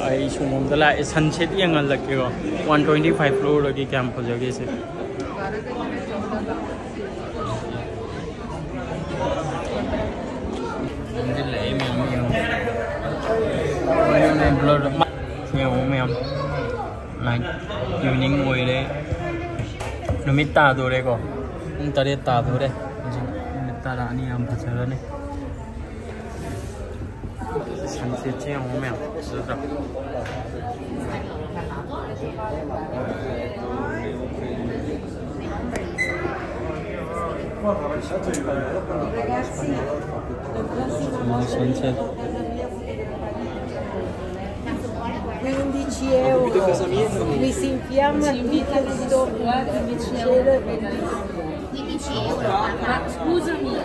ai sumom dala sunset yang alak ke 125 floor lagi camp ho jage se Delay mem blur meo mem like evening ngồi đấy nó mít ta rồi đấy có ta đi ta rồi đấy mít ta đã đi làm thật sự đấy sản xuất treo mèo rất là sunset 15 euro, mi si infiamma tutto questo 15 euro. Ma scusami.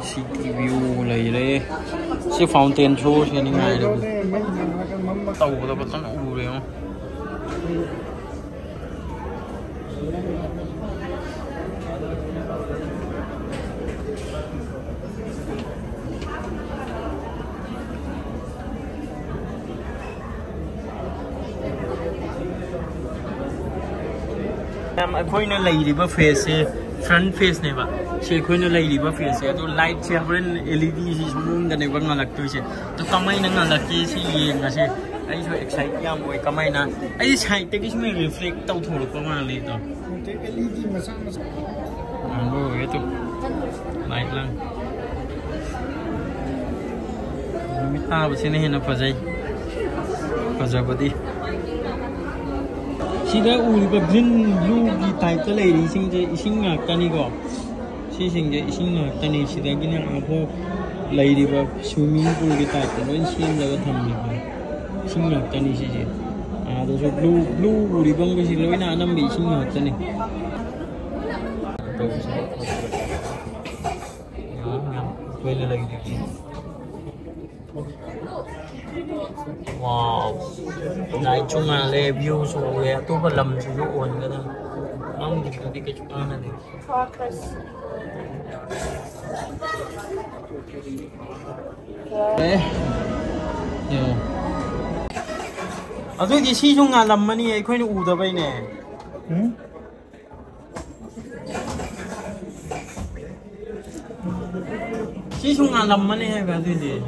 city view lấy đấy chiếc fountain show trên những ngày được tàu tao bắt tao u đấy không em khôi nó lấy đi face front face này bạn chị khôi nó lấy đi face tôi light chị bên LED gì xong cái này vẫn là tôi chị tôi cầm máy nó là cái gì là chị ấy thôi excite nhau mỗi cầm máy na ấy chạy tới cái máy reflect tàu thủ được không mà lấy đó LED mà sao rồi itu light lang minta bersini hina pazai pazabadi Sida uli ba green blue di type ta lei ising ngak tani ko sing je ising ngak tani sida gina apo lei di ba swimming pool ki type ta non sim la tham ni ba sing ngak tani si je do so blue uli bang ko si loi na nam bi sing ngak tani pwede lagi di wow nói chung là le view rồi tôi có lầm sử dụng ổn cái đó mong thì đi cái chỗ này đi đấy nhiều à tôi chỉ xí chung là lầm mà đi ấy khơi nó ủ ra vậy nè xí chung là lầm mà đi hay là gì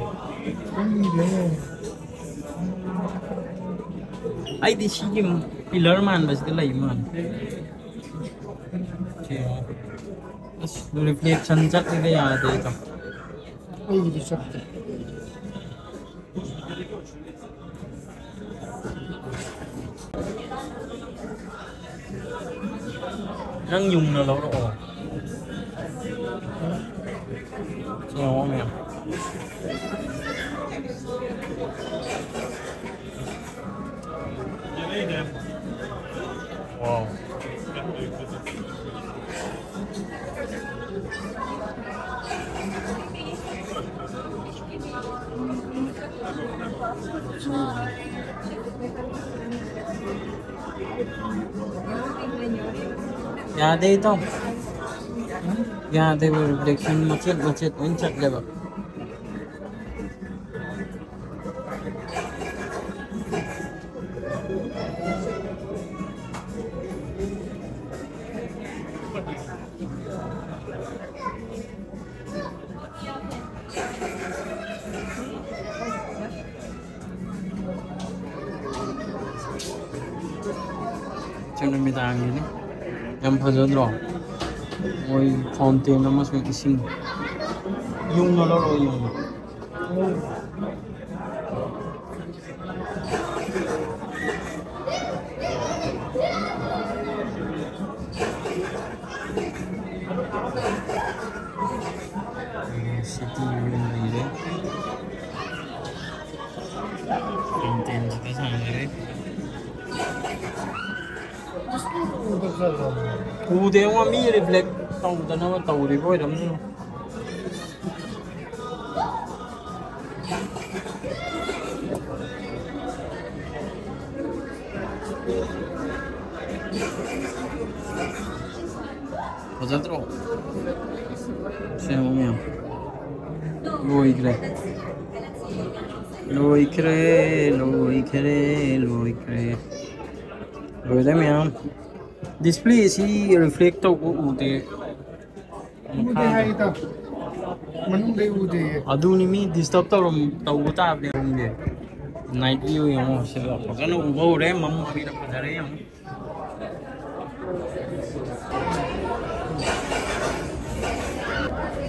ai đi xí kim pillar man bas cái lấy man reflection chắc cái à thế thôi ai đi chắc răng dùng là lâu rồi Ngon mèo. Wow. Yeah, they don't. Yeah, they were reflection macet uncak deh, Pak. Cenderung ini, yang fajado, oi fountain nama semua ising, yung nalor yung. City yung ini, fountain kita sana. Udah yang kami reflect tahu dan apa tahu di bawah dalam tu. Macam tu. Siapa ni? Boleh meh. Display si reflector ko ude. Ude ito. Manude ude. Adu ni mi disturb tau ta apne room de. Night view yung siya. Pagkano ubaw re mam abi na padare yung.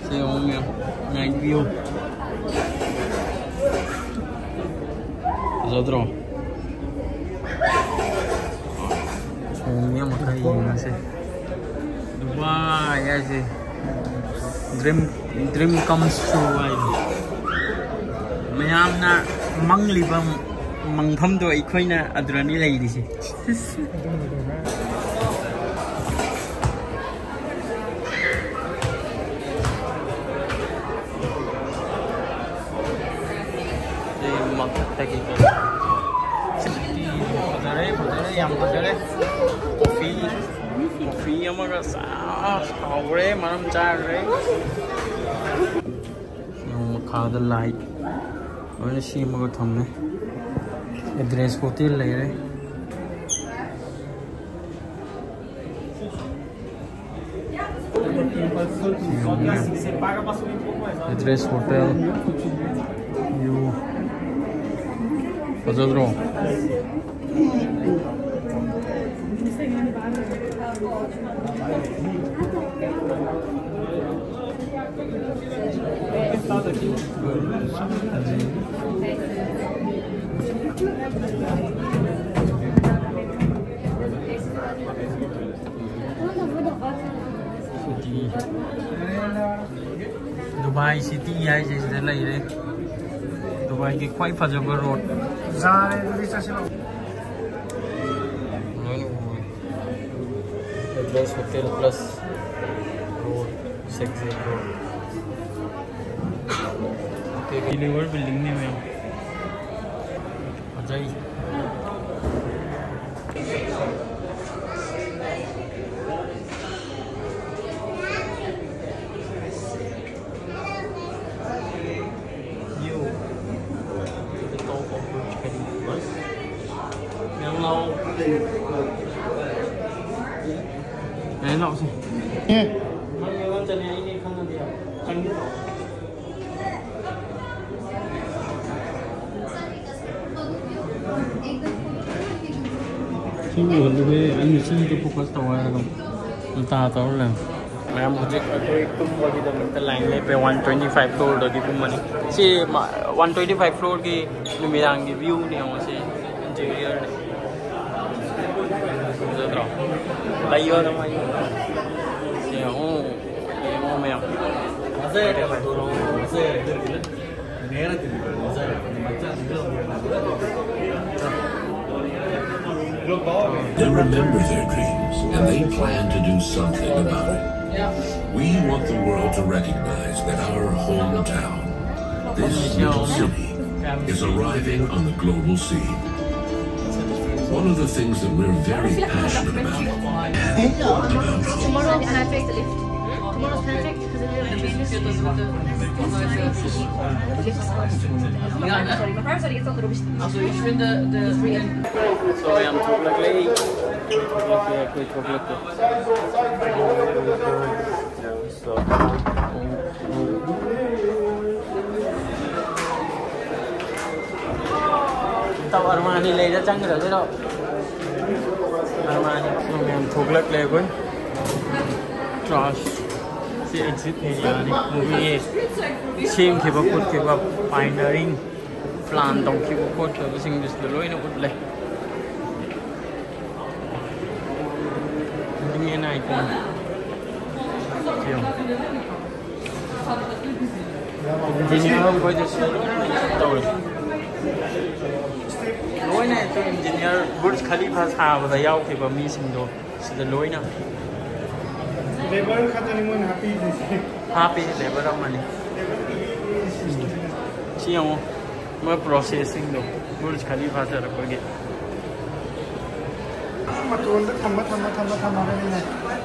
Siya yung night view. Zodro. Yang makai ini sih, Dubai ya sih, dream comes true aja. Mayam na manglibam mangtham tu ikoi na adrani lagi sih. Jadi mathakdagi. Padahal yang padahal kopi yang mana sahur malam cari yang kada light orang sih maga thamne address hotel le address hotel you Khufajado. Dubai City ya जैसे लग रहे Dubai के कोई फजबर road address hotel plus road 6 road ते deliver building ने में Ajay enak sih. Memang channel ini kan dia kan gitu. Sini lebih ini sini tu fokus tahu kan. Entah tahu lah. Saya मुझे कोई तुम बड़ी दम लाइन पे 125 फ्लोर तक तुम मनी से 125 फ्लोर की मिरांग की व्यू ने वहाँ से इंटीरियर ने लाइयो ना माइयो ये हो में They remember their dreams and they plan to do something about it. We want the world to recognize that our hometown, this little city, is arriving on the global scene. One of the things that we're very passionate about Tomorrow can I take the lift? Tomorrow's perfect because it will be the Also ich finde So I'm totally tao Armani lấy ra chăng rồi đó Armani mình thuộc lực lấy quên trash si exit này yani movie xem khi bác cốt khi bác pioneering plan tổng khi bác cốt rồi sinh được lối nó cốt lấy như này còn chiều engineer không có được rồi lối này tôi engineer burj khalifa sao và giao thì bà mi sinh đồ sẽ lối nào Labor khát nên muốn happy labor đâu mà đi chiều mới processing đồ burj khalifa sẽ được cái mà tôi đã thầm cái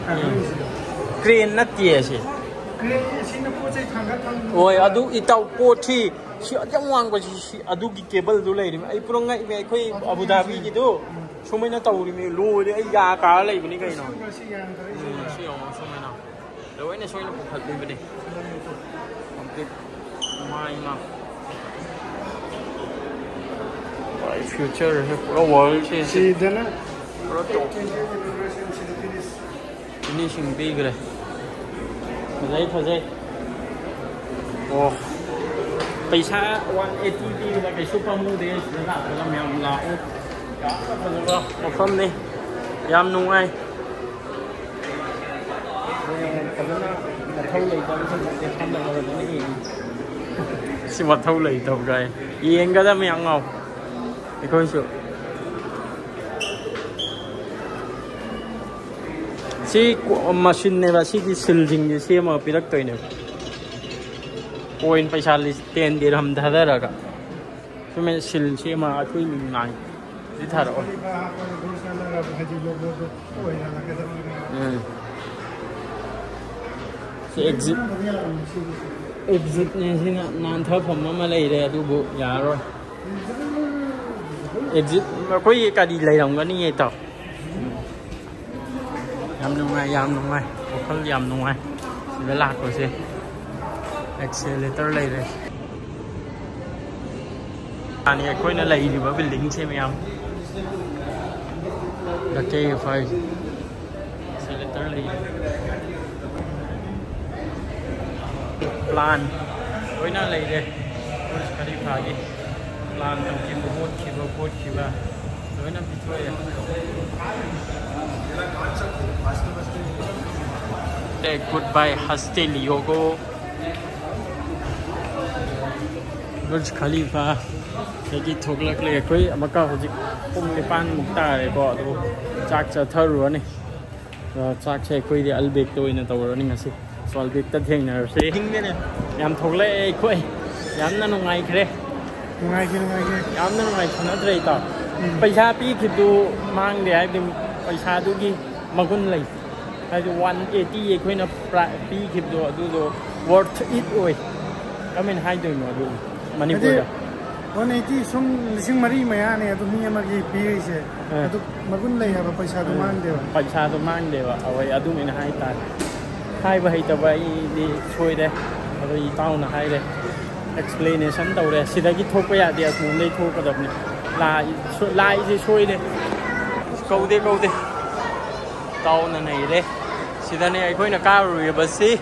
này crane nát tiệt gì ôi adu itau pochi si ajang wang ko si adu ki cable du lai ri ai purong ngai me khoi Abu Dhabi ki du somai na tau ri me lo ri ai ya ka lai bani kai no si yo somai na lo ne soi na ko phat bi bani complete mai ma by future pro world si dana pro to finishing big rồi Fazay. Oh, paisa 180 là cái super mode là mèo là một phần đi, yam nung ai, si vật thâu lì tàu cái, yên cái đó mèo ngầu, thì coi sự. Si machine này là si cái silting như si mà bị đắc tội này, coin phải xài tiền để làm thà ra cả, cho nên sil si mà chui mình này, đi thà rồi. Si exit này si nan thở phẩm mà lấy đây tu bộ giả rồi. Exit mà có gì cả đi lấy đồng cái này tao. Yam nung ai, một phần yam nung ai, về lạc rồi xem, accelerator lấy đây, anh ấy coi nó lấy đi vào bên lính xem em, là cái phải accelerator lấy, plan, coi nó lấy đây, cái đi phải đi, plan trong khi một ba, coi nó bị chơi goodbye hostel yogo Burj Khalifa cái thuộc lực lệ quấy mà cao chỉ cùng cái pan mục ta này có đồ chắc chờ thơ rồi này rồi chắc sẽ quấy đi albeit tôi này tàu rồi này ngasi so albeit tất nhiên là sẽ hình này làm thuộc lệ quấy làm nó ngay cái yam nó ngay nó đây tao bây giờ pi kịp đồ mang để ai đi bây giờ đồ gì mà con lấy hay là 180 khối nó pi kịp đồ worth it rồi cái mình hai đời mà đồ Manipur 180 sum lising mari maya ne adu mi amagi pi se adu magun lei ha paisa du mang de awai adu men hai ba hai ta bai di choi de adu tao na hai de explanation tau de sida ki thok pa ya de mu nei thok ka dab ni lai ji choi de câu de tao na nei de sida ne ai khoi na ka ru ba si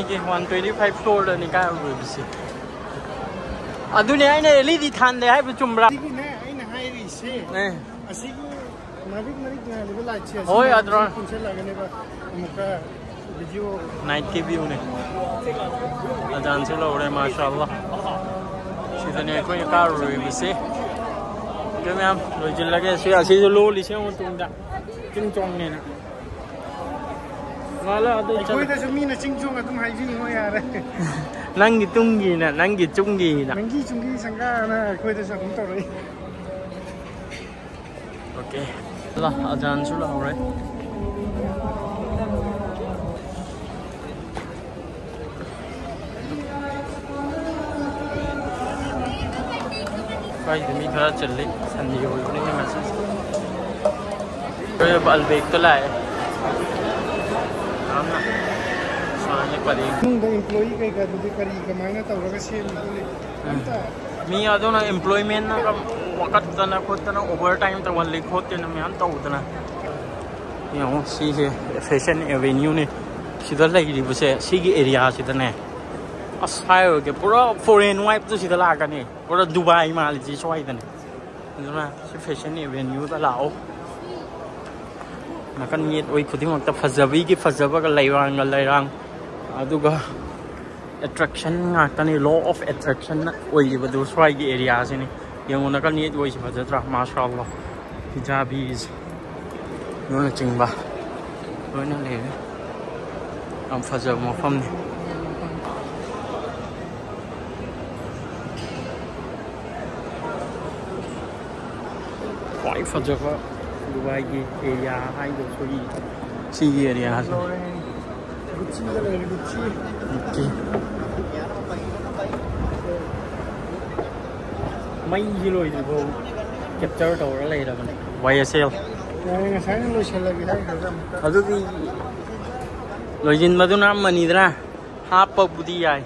cái 125 floor da ni ka ru ba si Adu ne ai ne li di than de hai bu chumra Sigi ne ai na hai ri se ne asigi marik na le la che oi adron kun se la ne ba amuka night की view ने अजान से लो रहे माशाल्लाह सीधे कोई car रोई बिसे जो मैं हम रोज लगे से ऐसे जो लो लिसे वो तुंगा चिंग चोंग ने ना वाला तो कोई तो सुमी ना चिंग चोंग तुम हाई जी हो यार नंगी चुंगी ना नंगी चुंगी संगा ना कोई तो सब तो रही ओके ला अजान से लो रहे भाई दमी खरा चल रही संडे को इवनिंग में मैसेज तो ये अलबेक तो लाए हम ना सामने पड़ी मुंडा एम्प्लॉई कई का दूसरी करी कमाईना तो रखा से मी आदो ना एम्प्लॉयमेंट ना कम वक्त तना खुद तना ओवर टाइम तो वन लिख होते ना मैं हम तो उतना ये हो सी है फैशन एवेन्यू ने सीधा लगी बसे सी की एरिया सीधा ने asai ke pura foreign wipe tu sida la ka ni pura Dubai ma li ji swai da ni na si fashion avenue ta lao na kan yet oi khudi mak ta fajabi ki fajaba ka lairang aduga attraction nga ta ni law of attraction na oi ba du swai ki area se ni yang na kan yet oi si fajatra mashallah hijabis no na chingba oi na le am fajab mo pham ni फजवा Dubai की area हाई दो सोई सी area है mấy rồi thì vô capture đồ đó này là mình YSL ở đây rồi nhìn mà tôi nói mình đi ra hấp budi dài